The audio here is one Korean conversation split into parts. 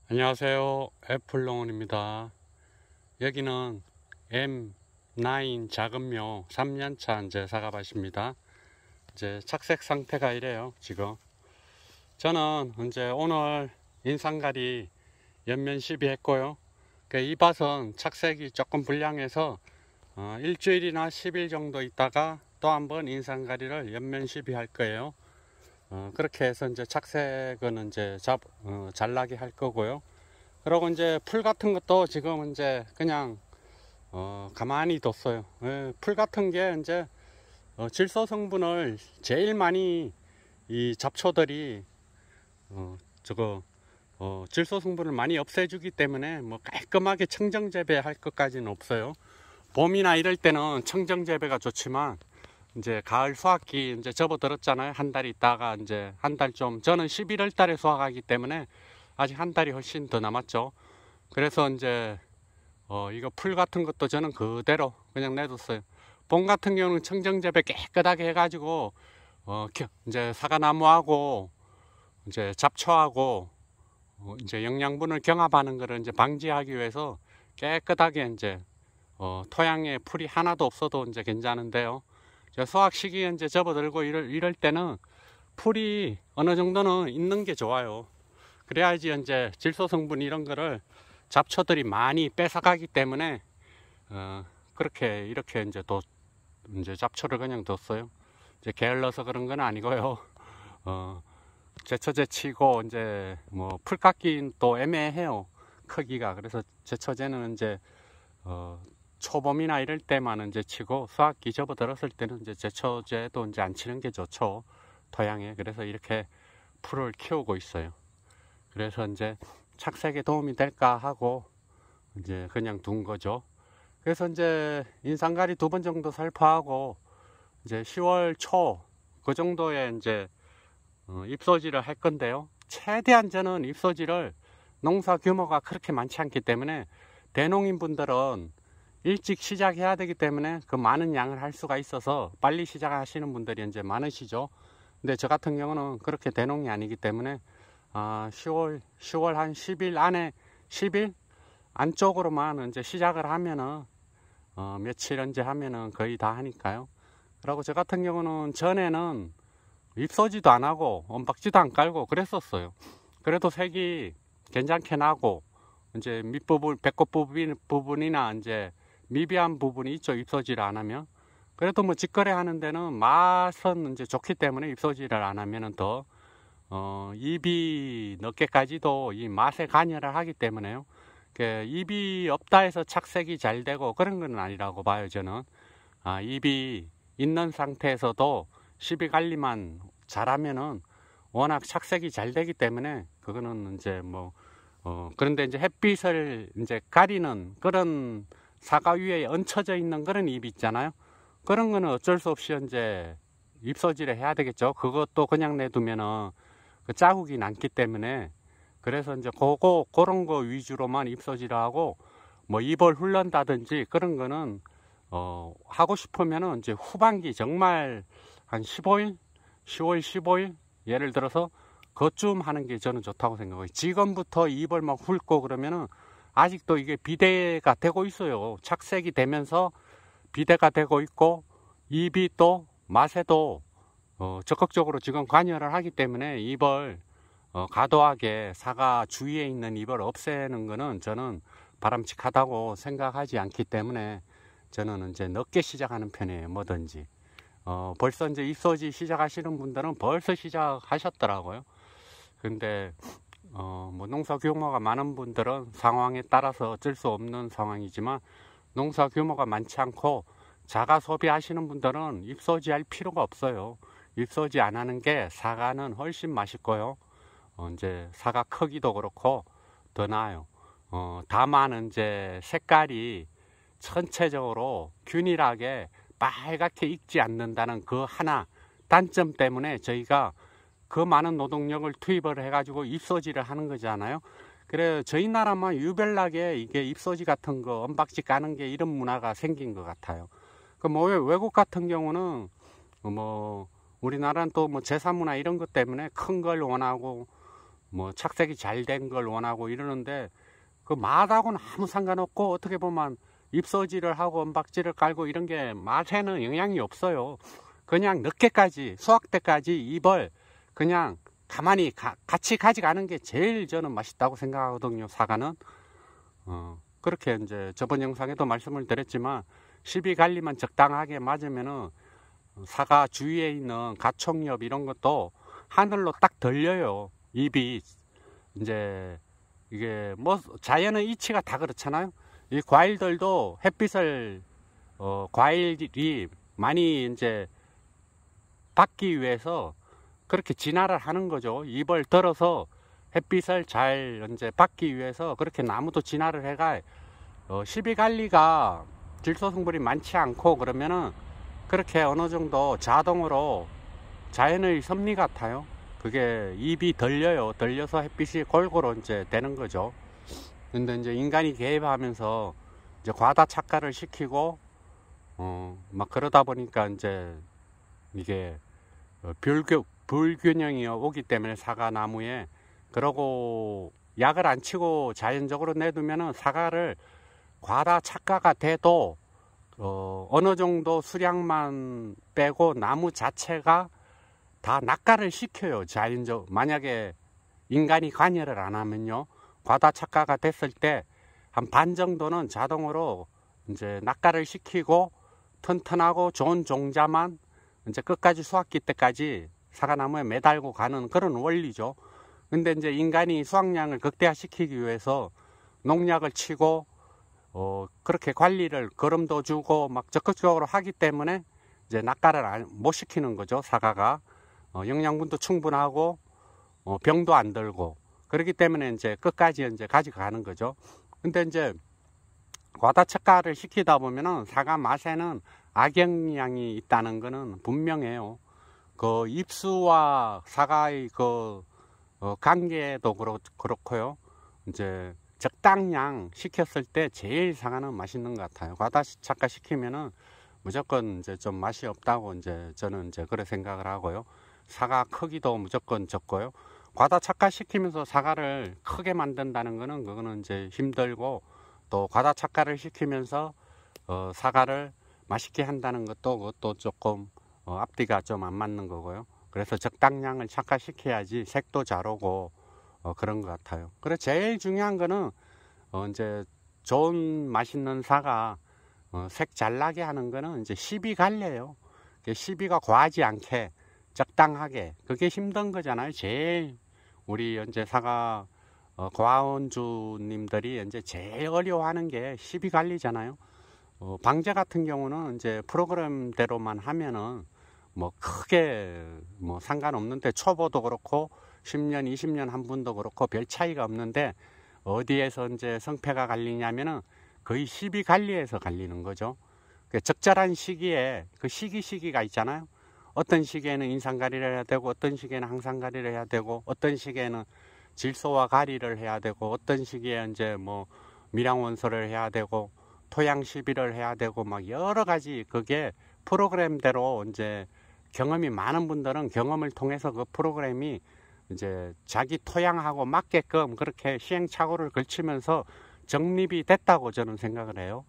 안녕하세요. 애플농원입니다. 여기는 M9 작은묘 3년차 이제 사과밭입니다. 이제 착색 상태가 이래요. 지금 저는 이제 오늘 인상갈이 연면 시비했고요. 이 밭은 착색이 조금 불량해서 일주일이나 10일 정도 있다가 또 한번 인상갈이를 연면 시비할 거예요. 그렇게 해서 이제 착색은 이제 잘 나게 할 거고요. 그리고 이제 풀 같은 것도 지금 이제 그냥 가만히 뒀어요. 풀 같은 게 이제 질소 성분을 제일 많이 이 잡초들이 질소 성분을 많이 없애주기 때문에 뭐 깔끔하게 청정 재배할 것까지는 없어요. 봄이나 이럴 때는 청정 재배가 좋지만 이제 가을 수확기 이제 접어들었잖아요. 한 달 있다가 이제 한 달 좀, 저는 11월 달에 수확하기 때문에 아직 한 달이 훨씬 더 남았죠. 그래서 이제 이거 풀 같은 것도 저는 그대로 그냥 내뒀어요. 봄 같은 경우는 청정 재배 깨끗하게 해가지고 이제 사과나무하고 이제 잡초하고 이제 영양분을 경합하는 것을 이제 방지하기 위해서 깨끗하게 이제 토양에 풀이 하나도 없어도 이제 괜찮은데요. 수확 시기에 이제 접어들고 이럴 때는 풀이 어느 정도는 있는 게 좋아요. 그래야지 이제 질소 성분 이런 거를 잡초들이 많이 뺏어가기 때문에 그렇게 이렇게 이제 이제 잡초를 그냥 뒀어요. 이제 게을러서 그런 건 아니고요. 제초제 치고 이제 뭐 풀 깎기는 또 애매해요. 크기가. 그래서 제초제는 이제 초봄이나 이럴 때만 이제 치고 수확기 접어들었을 때는 이제 제초제도 이제 안 치는 게 좋죠. 토양에. 그래서 이렇게 풀을 키우고 있어요. 그래서 이제 착색에 도움이 될까 하고 이제 그냥 둔 거죠. 그래서 이제 인상갈이 2번 정도 살포하고 이제 10월 초 그 정도에 이제 잎소지를 할 건데요. 최대한 저는 잎소지를, 농사 규모가 그렇게 많지 않기 때문에 대농인 분들은 일찍 시작해야 되기 때문에 그 많은 양을 할 수가 있어서 빨리 시작하시는 분들이 이제 많으시죠. 근데 저 같은 경우는 그렇게 대농이 아니기 때문에 10월 한 10일 안에 10일 안쪽으로만 이제 시작을 하면은 며칠 언제 하면은 거의 다 하니까요. 그리고 저 같은 경우는 전에는 잎소지도 안 하고 언박지도 안 깔고 그랬었어요. 그래도 색이 괜찮게 나고 이제 밑부분, 배꼽 부분이나 이제 미비한 부분이 있죠. 잎소지를 안 하면. 그래도 뭐 직거래 하는 데는 맛은 이제 좋기 때문에 잎소지를 안 하면은 더 입이 늦게까지도 이 맛에 관여를 하기 때문에요. 입이 없다 해서 착색이 잘 되고 그런 건 아니라고 봐요. 저는 입이 있는 상태에서도 시비 관리만 잘하면은 워낙 착색이 잘 되기 때문에 그거는 이제 뭐 그런데 이제 햇빛을 이제 가리는 그런 사과 위에 얹혀져 있는 그런 잎이 있잖아요. 그런 거는 어쩔 수 없이 이제 잎소지를 해야 되겠죠. 그것도 그냥 내두면은 그 자국이 남기 때문에. 그래서 이제 그런 거 위주로만 잎소지를 하고 뭐 잎을 훑는다든지 그런 거는 하고 싶으면은 이제 후반기 정말 한 15일, 10월 15일 예를 들어서 그쯤 하는 게 저는 좋다고 생각해요. 지금부터 잎을 막 훑고 그러면은 아직도 이게 비대가 되고 있어요. 착색이 되면서 비대가 되고 있고 잎이 또 맛에도 적극적으로 지금 관여를 하기 때문에 잎을 과도하게 사과 주위에 있는 잎을 없애는 거는 저는 바람직하다고 생각하지 않기 때문에 저는 이제 늦게 시작하는 편이에요. 뭐든지. 벌써 이제 잎소지 시작하시는 분들은 벌써 시작하셨더라고요. 근데 뭐 농사 규모가 많은 분들은 상황에 따라서 어쩔 수 없는 상황이지만 농사 규모가 많지 않고 자가 소비하시는 분들은 잎소지 할 필요가 없어요. 잎소지 안 하는 게 사과는 훨씬 맛있고요. 이제 사과 크기도 그렇고 더 나아요. 다만 이제 색깔이 전체적으로 균일하게 빨갛게 익지 않는다는 그 하나 단점 때문에 저희가 그 많은 노동력을 투입을 해가지고 잎소지를 하는 거잖아요. 그래 저희 나라만 유별나게 이게 잎소지 같은 거 언박지 까는 게 이런 문화가 생긴 것 같아요. 그 뭐 외국 같은 경우는 뭐 우리나라는 또 뭐 제사문화 이런 것 때문에 큰 걸 원하고 뭐 착색이 잘 된 걸 원하고 이러는데 그 맛하고는 아무 상관없고 어떻게 보면 잎소지를 하고 은박지를 깔고 이런 게 맛에는 영향이 없어요. 그냥 늦게까지 수확 때까지 잎을 그냥 가만히 같이 가져가는 게 제일 저는 맛있다고 생각하거든요. 사과는 그렇게 이제 저번 영상에도 말씀을 드렸지만 시비갈리만 적당하게 맞으면은 사과 주위에 있는 가총엽 이런 것도 하늘로 딱 들려요. 잎이 이제 이게 뭐 자연의 이치가 다 그렇잖아요. 이 과일들도 햇빛을 과일이 많이 이제 받기 위해서 그렇게 진화를 하는 거죠. 잎을 들어서 햇빛을 잘 이제 받기 위해서 그렇게 나무도 진화를 해가 시비갈리가 질소 성분이 많지 않고 그러면은 그렇게 어느 정도 자동으로 자연의 섭리 같아요. 그게 잎이 들려요. 들려서 햇빛이 골고루 이제 되는 거죠. 근데 이제 인간이 개입하면서 이제 과다 착화를 시키고 막 그러다 보니까 이제 이게 불균형이 오기 때문에 사과나무에 그러고 약을 안 치고 자연적으로 내두면은 사과를 과다 착화가 돼도 어느 정도 수량만 빼고 나무 자체가 다 낙과를 시켜요. 자연적 만약에 인간이 관여를 안 하면요. 과다 착화가 됐을 때 한 반 정도는 자동으로 이제 낙과를 시키고 튼튼하고 좋은 종자만 이제 끝까지 수확기 때까지 사과나무에 매달고 가는 그런 원리죠. 근데 이제 인간이 수확량을 극대화시키기 위해서 농약을 치고 그렇게 관리를 거름도 주고 막 적극적으로 하기 때문에 이제 낙과를 못 시키는 거죠. 사과가 영양분도 충분하고 병도 안 들고 그렇기 때문에 이제 끝까지 이제 가져가는 거죠. 근데 이제 과다 착화를 시키다 보면은 사과 맛에는 악영향이 있다는 거는 분명해요. 그 잎수와 사과의 그 관계도 그렇고요. 이제 적당량 시켰을 때 제일 사과는 맛있는 것 같아요. 과다 착화 시키면은 무조건 이제 좀 맛이 없다고 이제 저는 이제 그렇게 생각을 하고요. 사과 크기도 무조건 적고요. 과다 착화 시키면서 사과를 크게 만든다는 거는 그거는 이제 힘들고 또 과다 착화를 시키면서 사과를 맛있게 한다는 것도 그것도 조금 앞뒤가 좀 안 맞는 거고요. 그래서 적당량을 착화시켜야지 색도 잘 오고 그런 것 같아요. 그래서 제일 중요한 거는 이제 좋은 맛있는 사과 색 잘 나게 하는 거는 이제 시비갈려요. 시비가 과하지 않게 적당하게 그게 힘든 거잖아요. 제일 우리 이제 사과 과원주님들이 이제 제일 어려워하는 게 시비관리잖아요. 방제 같은 경우는 이제 프로그램대로만 하면은 뭐 크게 뭐 상관없는데 초보도 그렇고 10년, 20년 한 분도 그렇고 별 차이가 없는데 어디에서 이제 성패가 갈리냐면은 거의 시비관리에서 갈리는 거죠. 적절한 시기에 그 시기가 있잖아요. 어떤 시기에는 인상가리를 해야 되고 어떤 시기에는 항상가리를 해야 되고 어떤 시기에는 질소와 가리를 해야 되고 어떤 시기에 이제 뭐 밀양원소를 해야 되고 토양 시비를 해야 되고 막 여러 가지 그게 프로그램대로 이제 경험이 많은 분들은 경험을 통해서 그 프로그램이 이제 자기 토양하고 맞게끔 그렇게 시행착오를 걸치면서 정립이 됐다고 저는 생각을 해요.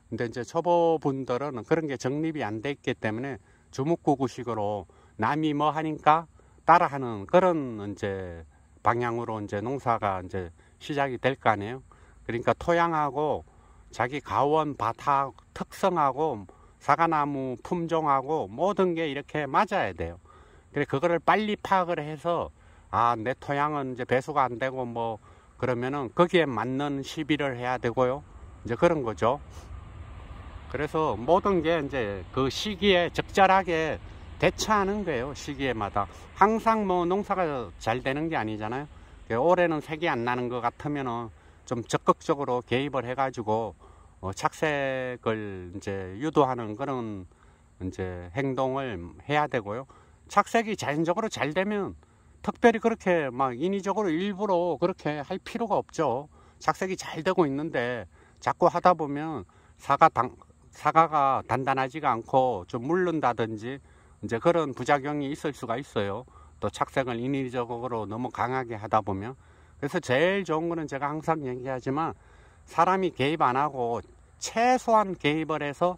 근데 이제 초보분들은 그런 게 정립이 안 돼 있기 때문에 주묵구구식으로 남이 뭐 하니까 따라하는 그런 이제 방향으로 이제 농사가 이제 시작이 될 거 아니에요. 그러니까 토양하고 자기 가원 밭하고 특성하고 사과나무 품종하고 모든 게 이렇게 맞아야 돼요. 그래 그거를 빨리 파악을 해서 내 토양은 이제 배수가 안 되고 뭐 그러면은 거기에 맞는 시비를 해야 되고요. 이제 그런 거죠. 그래서 모든 게 이제 그 시기에 적절하게 대처하는 거예요. 시기에마다. 항상 뭐 농사가 잘 되는 게 아니잖아요. 올해는 색이 안 나는 것 같으면은 좀 적극적으로 개입을 해가지고 착색을 이제 유도하는 그런 이제 행동을 해야 되고요. 착색이 자연적으로 잘 되면 특별히 그렇게 막 인위적으로 일부러 그렇게 할 필요가 없죠. 착색이 잘 되고 있는데 자꾸 하다 보면 사과가 단단하지가 않고 좀 물른다든지 이제 그런 부작용이 있을 수가 있어요. 또 착색을 인위적으로 너무 강하게 하다 보면. 그래서 제일 좋은 거는 제가 항상 얘기하지만 사람이 개입 안 하고 최소한 개입을 해서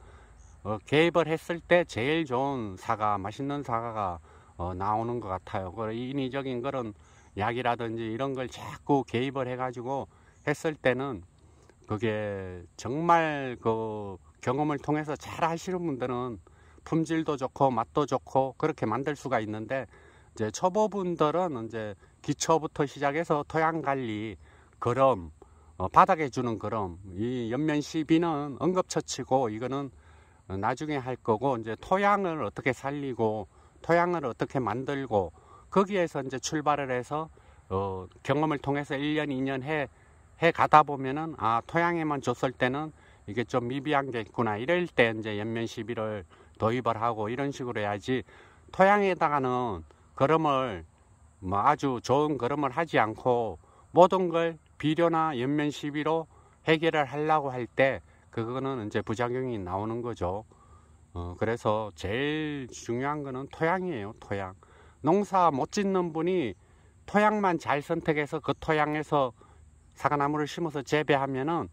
개입을 했을 때 제일 좋은 사과, 맛있는 사과가 나오는 것 같아요. 인위적인 그런 약이라든지 이런 걸 자꾸 개입을 해가지고 했을 때는 그게 정말 그 경험을 통해서 잘 하시는 분들은 품질도 좋고 맛도 좋고 그렇게 만들 수가 있는데, 이제 초보분들은 이제 기초부터 시작해서 토양 관리, 거름, 바닥에 주는 거름, 이 연면 시비는 응급처치고 이거는 나중에 할 거고, 이제 토양을 어떻게 살리고 토양을 어떻게 만들고 거기에서 이제 출발을 해서 경험을 통해서 1년 2년 해 가다 보면은 토양에만 줬을 때는 이게 좀 미비한 게 있구나, 이럴 때 이제 연면 시비를 도입을 하고 이런 식으로 해야지, 토양에다가는 거름을 뭐 아주 좋은 거름을 하지 않고 모든 걸 비료나 연면 시비로 해결을 하려고 할 때 그거는 이제 부작용이 나오는 거죠. 그래서 제일 중요한 거는 토양이에요. 토양. 농사 못 짓는 분이 토양만 잘 선택해서 그 토양에서 사과나무를 심어서 재배하면은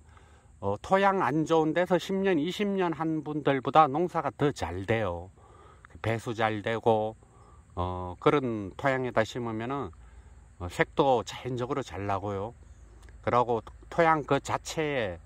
토양 안 좋은 데서 10년, 20년 한 분들보다 농사가 더 잘 돼요. 배수 잘 되고 그런 토양에다 심으면은 색도 자연적으로 잘 나고요. 그리고 토양 그 자체에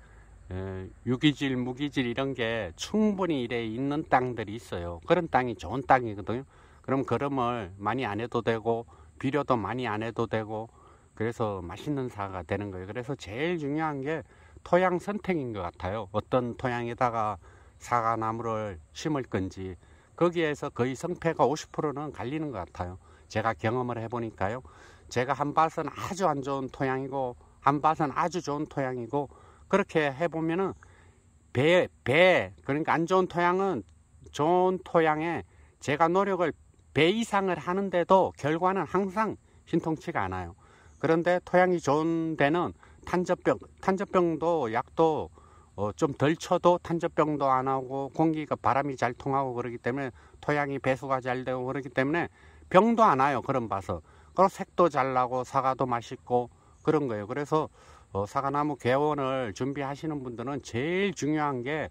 유기질, 무기질 이런 게 충분히 이래 있는 땅들이 있어요. 그런 땅이 좋은 땅이거든요. 그럼 거름을 많이 안 해도 되고 비료도 많이 안 해도 되고 그래서 맛있는 사과가 되는 거예요. 그래서 제일 중요한 게 토양 선택인 것 같아요. 어떤 토양에다가 사과나무를 심을 건지 거기에서 거의 성패가 50%는 갈리는 것 같아요. 제가 경험을 해보니까요. 제가 한 밭은 아주 안 좋은 토양이고 한 밭은 아주 좋은 토양이고, 그렇게 해보면은 그러니까 안 좋은 토양은 좋은 토양에 제가 노력을 배 이상을 하는데도 결과는 항상 신통치가 않아요. 그런데 토양이 좋은 데는 탄저병도 약도 좀 덜 쳐도 탄저병도 안 하고 공기가 바람이 잘 통하고 그러기 때문에 토양이 배수가 잘 되고 그러기 때문에 병도 안 와요. 그런 봐서. 그리고 색도 잘 나고 사과도 맛있고 그런 거예요. 그래서 사과나무 개원을 준비하시는 분들은 제일 중요한 게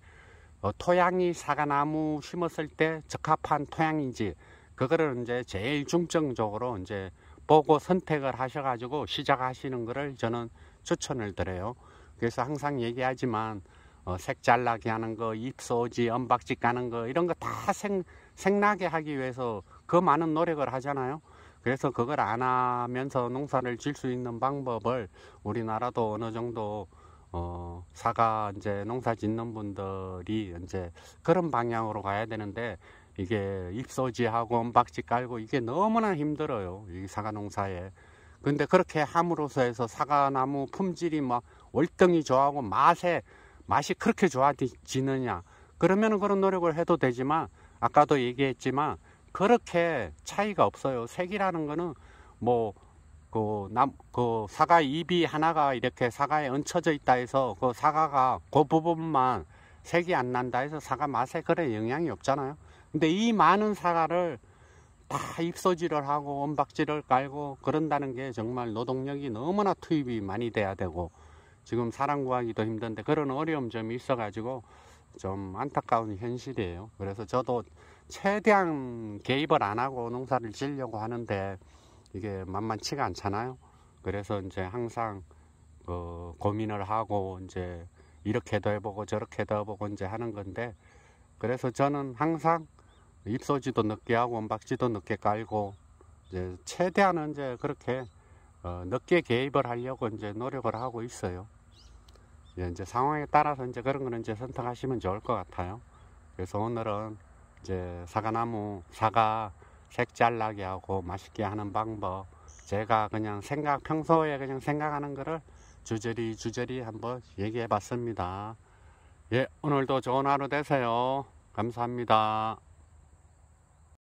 토양이 사과나무 심었을 때 적합한 토양인지 그거를 이제 제일 중점적으로 이제 보고 선택을 하셔가지고 시작하시는 거를 저는 추천을 드려요. 그래서 항상 얘기하지만 색 잘나게 하는 거, 잎소지, 언박지 까는 거 이런 거 다 색나게 하기 위해서 그 많은 노력을 하잖아요. 그래서 그걸 안 하면서 농사를 질 수 있는 방법을 우리나라도 어느 정도 사과 이제 농사 짓는 분들이 이제 그런 방향으로 가야 되는데, 이게 잎소지하고 언박지 깔고 이게 너무나 힘들어요. 이 사과 농사에. 근데 그렇게 함으로써 해서 사과나무 품질이 막 월등히 좋아하고 맛이 그렇게 좋아지느냐? 그러면은 그런 노력을 해도 되지만, 아까도 얘기했지만 그렇게 차이가 없어요. 색이라는 거는 뭐 그 사과 잎이 하나가 이렇게 사과에 얹혀져 있다 해서 그 사과가 그 부분만 색이 안 난다 해서 사과 맛에 그래 영향이 없잖아요. 근데 이 많은 사과를 다 잎소지를 하고 언박지를 깔고 그런다는 게 정말 노동력이 너무나 투입이 많이 돼야 되고, 지금 사람 구하기도 힘든데 그런 어려움 점이 있어 가지고 좀 안타까운 현실이에요. 그래서 저도 최대한 개입을 안 하고 농사를 지으려고 하는데 이게 만만치가 않잖아요. 그래서 이제 항상 고민을 하고 이제 이렇게도 해보고 저렇게도 해보고 이제 하는 건데, 그래서 저는 항상 잎소지도 늦게 하고 언박지도 늦게 깔고 이제 최대한은 이제 그렇게 늦게 개입을 하려고 이제 노력을 하고 있어요. 이제 상황에 따라서 이제 그런 거는 이제 선택하시면 좋을 것 같아요. 그래서 오늘은 이제 사과나무 사과 색 잘나게 하고 맛있게 하는 방법, 제가 그냥 평소에 그냥 생각하는 거를 주저리 한번 얘기해 봤습니다. 예, 오늘도 좋은 하루 되세요. 감사합니다.